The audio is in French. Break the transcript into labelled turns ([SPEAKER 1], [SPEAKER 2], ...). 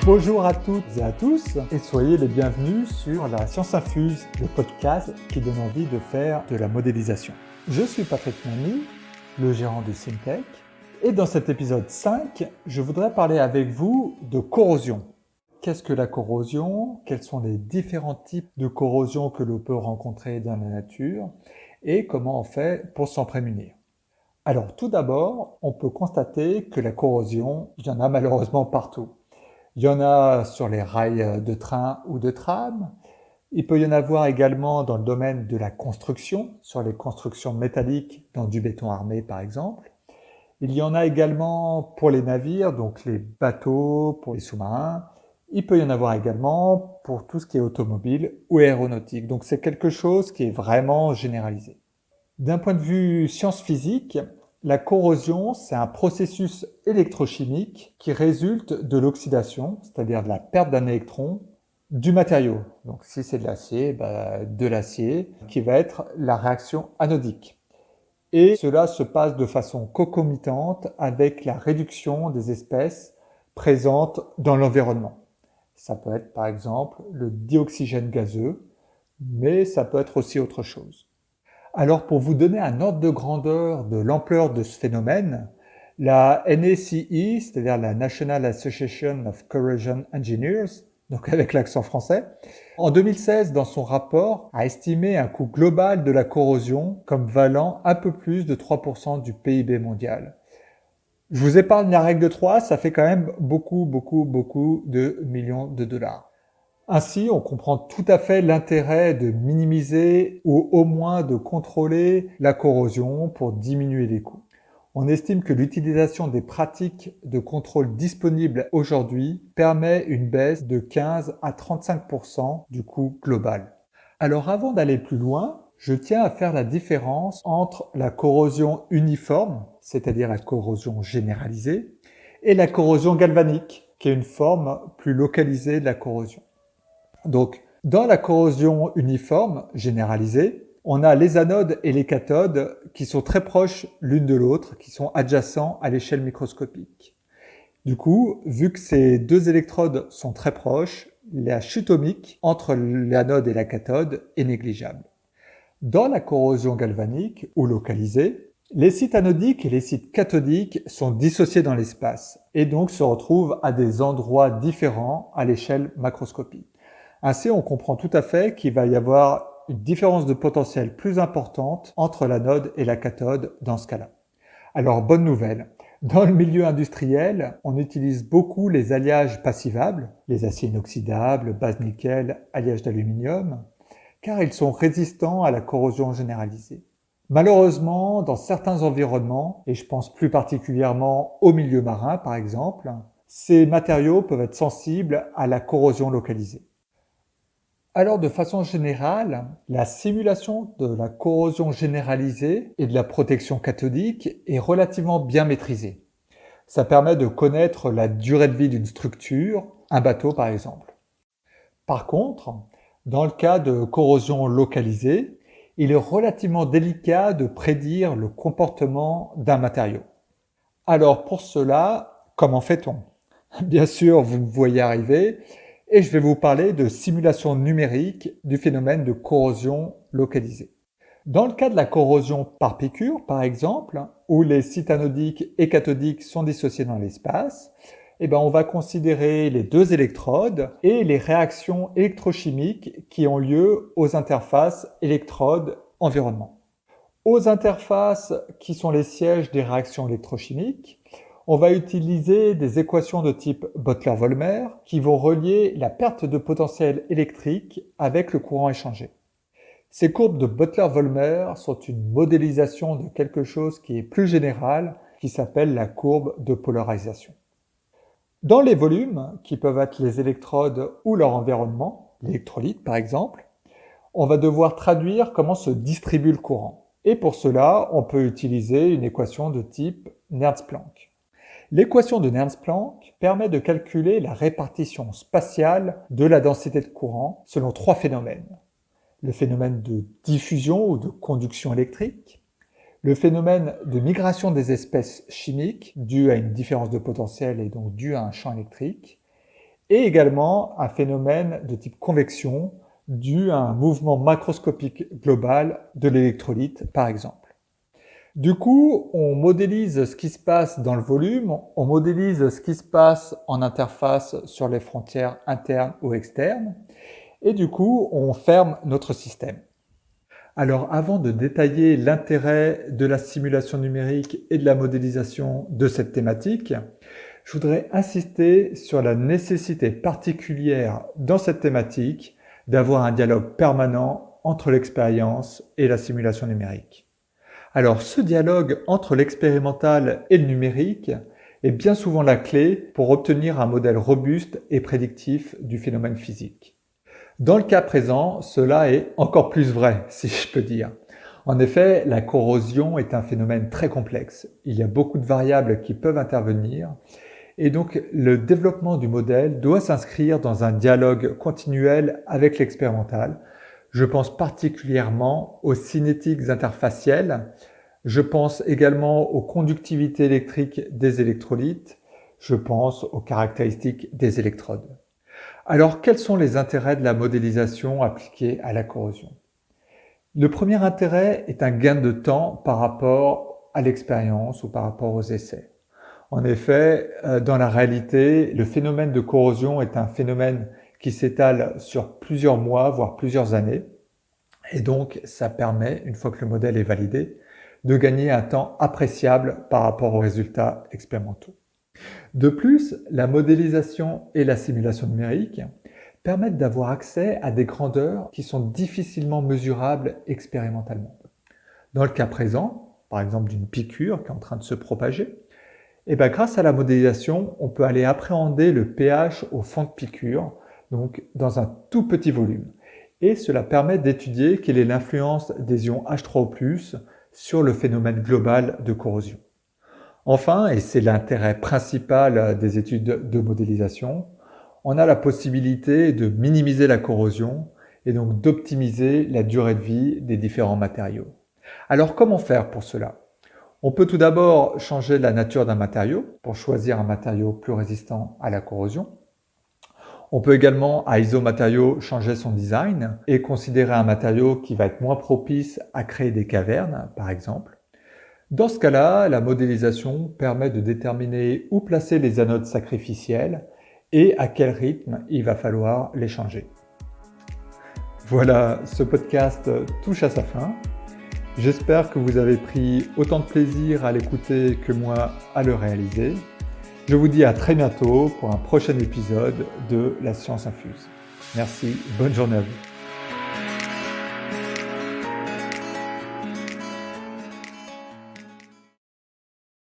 [SPEAKER 1] Bonjour à toutes et à tous et soyez les bienvenus sur la Science Infuse, le podcast qui donne envie de faire de la modélisation. Je suis Patrick Namy, le gérant du Syntech, et dans cet épisode 5, je voudrais parler avec vous de corrosion. Qu'est-ce que la corrosion? Quels sont les différents types de corrosion que l'on peut rencontrer dans la nature et comment on fait pour s'en prémunir? Alors tout d'abord, on peut constater que la corrosion, il y en a malheureusement partout. Il y en a sur les rails de train ou de tram. Il peut y en avoir également dans le domaine de la construction, sur les constructions métalliques dans du béton armé par exemple. Il y en a également pour les navires, donc les bateaux, pour les sous-marins. Il peut y en avoir également pour tout ce qui est automobile ou aéronautique. Donc c'est quelque chose qui est vraiment généralisé. D'un point de vue sciences physiques, la corrosion, c'est un processus électrochimique qui résulte de l'oxydation, c'est-à-dire de la perte d'un électron, du matériau. Donc si c'est de l'acier, de l'acier, qui va être la réaction anodique. Et cela se passe de façon concomitante avec la réduction des espèces présentes dans l'environnement. Ça peut être par exemple le dioxygène gazeux, mais ça peut être aussi autre chose. Alors pour vous donner un ordre de grandeur de l'ampleur de ce phénomène, la NACE, c'est-à-dire la National Association of Corrosion Engineers, donc avec l'accent français, en 2016 dans son rapport a estimé un coût global de la corrosion comme valant un peu plus de 3% du PIB mondial. Je vous épargne la règle de 3, ça fait quand même beaucoup de millions de dollars. Ainsi, on comprend tout à fait l'intérêt de minimiser ou au moins de contrôler la corrosion pour diminuer les coûts. On estime que l'utilisation des pratiques de contrôle disponibles aujourd'hui permet une baisse de 15 à 35% du coût global. Alors avant d'aller plus loin, je tiens à faire la différence entre la corrosion uniforme, c'est-à-dire la corrosion généralisée, et la corrosion galvanique, qui est une forme plus localisée de la corrosion. Donc, dans la corrosion uniforme généralisée, on a les anodes et les cathodes qui sont très proches l'une de l'autre, qui sont adjacents à l'échelle microscopique. Du coup, vu que ces deux électrodes sont très proches, la chute ohmique entre l'anode et la cathode est négligeable. Dans la corrosion galvanique ou localisée, les sites anodiques et les sites cathodiques sont dissociés dans l'espace et donc se retrouvent à des endroits différents à l'échelle macroscopique. Ainsi, on comprend tout à fait qu'il va y avoir une différence de potentiel plus importante entre l'anode et la cathode dans ce cas-là. Alors, bonne nouvelle. Dans le milieu industriel, on utilise beaucoup les alliages passivables, les aciers inoxydables, base nickel, alliage d'aluminium, car ils sont résistants à la corrosion généralisée. Malheureusement, dans certains environnements, et je pense plus particulièrement au milieu marin par exemple, ces matériaux peuvent être sensibles à la corrosion localisée. Alors de façon générale, la simulation de la corrosion généralisée et de la protection cathodique est relativement bien maîtrisée. Ça permet de connaître la durée de vie d'une structure, un bateau par exemple. Par contre, dans le cas de corrosion localisée, il est relativement délicat de prédire le comportement d'un matériau. Alors pour cela, comment fait-on? Bien sûr, vous me voyez arriver, et je vais vous parler de simulation numérique du phénomène de corrosion localisée. Dans le cas de la corrosion par piqûre, par exemple, où les sites anodiques et cathodiques sont dissociés dans l'espace, on va considérer les deux électrodes et les réactions électrochimiques qui ont lieu aux interfaces électrode-environnement. Aux interfaces qui sont les sièges des réactions électrochimiques, on va utiliser des équations de type Bottler-Volmer qui vont relier la perte de potentiel électrique avec le courant échangé. Ces courbes de Bottler-Volmer sont une modélisation de quelque chose qui est plus général, qui s'appelle la courbe de polarisation. Dans les volumes, qui peuvent être les électrodes ou leur environnement, l'électrolyte par exemple, on va devoir traduire comment se distribue le courant. Et pour cela, on peut utiliser une équation de type Nernst-Planck. L'équation de Nernst-Planck permet de calculer la répartition spatiale de la densité de courant selon trois phénomènes. Le phénomène de diffusion ou de conduction électrique, le phénomène de migration des espèces chimiques dû à une différence de potentiel et donc dû à un champ électrique, et également un phénomène de type convection dû à un mouvement macroscopique global de l'électrolyte, par exemple. Du coup, on modélise ce qui se passe dans le volume, on modélise ce qui se passe en interface sur les frontières internes ou externes, et du coup, on ferme notre système. Alors, avant de détailler l'intérêt de la simulation numérique et de la modélisation de cette thématique, je voudrais insister sur la nécessité particulière dans cette thématique d'avoir un dialogue permanent entre l'expérience et la simulation numérique. Alors, ce dialogue entre l'expérimental et le numérique est bien souvent la clé pour obtenir un modèle robuste et prédictif du phénomène physique. Dans le cas présent, cela est encore plus vrai, si je peux dire. En effet, la corrosion est un phénomène très complexe. Il y a beaucoup de variables qui peuvent intervenir et donc le développement du modèle doit s'inscrire dans un dialogue continuel avec l'expérimental. Je pense particulièrement aux cinétiques interfacielles. Je pense également aux conductivités électriques des électrolytes. Je pense aux caractéristiques des électrodes. Alors, quels sont les intérêts de la modélisation appliquée à la corrosion? Le premier intérêt est un gain de temps par rapport à l'expérience ou par rapport aux essais. En effet, dans la réalité, le phénomène de corrosion est un phénomène qui s'étale sur plusieurs mois, voire plusieurs années. Et donc, ça permet, une fois que le modèle est validé, de gagner un temps appréciable par rapport aux résultats expérimentaux. De plus, la modélisation et la simulation numérique permettent d'avoir accès à des grandeurs qui sont difficilement mesurables expérimentalement. Dans le cas présent, par exemple d'une piqûre qui est en train de se propager, grâce à la modélisation, on peut aller appréhender le pH au fond de piqûre, donc dans un tout petit volume. Et cela permet d'étudier quelle est l'influence des ions H3O+, sur le phénomène global de corrosion. Enfin, et c'est l'intérêt principal des études de modélisation, on a la possibilité de minimiser la corrosion et donc d'optimiser la durée de vie des différents matériaux. Alors comment faire pour cela? On peut tout d'abord changer la nature d'un matériau pour choisir un matériau plus résistant à la corrosion. On peut également, à Isomatériaux, changer son design et considérer un matériau qui va être moins propice à créer des cavernes, par exemple. Dans ce cas-là, la modélisation permet de déterminer où placer les anodes sacrificielles et à quel rythme il va falloir les changer. Voilà, ce podcast touche à sa fin. J'espère que vous avez pris autant de plaisir à l'écouter que moi à le réaliser. Je vous dis à très bientôt pour un prochain épisode de La Science Infuse. Merci, bonne journée à vous.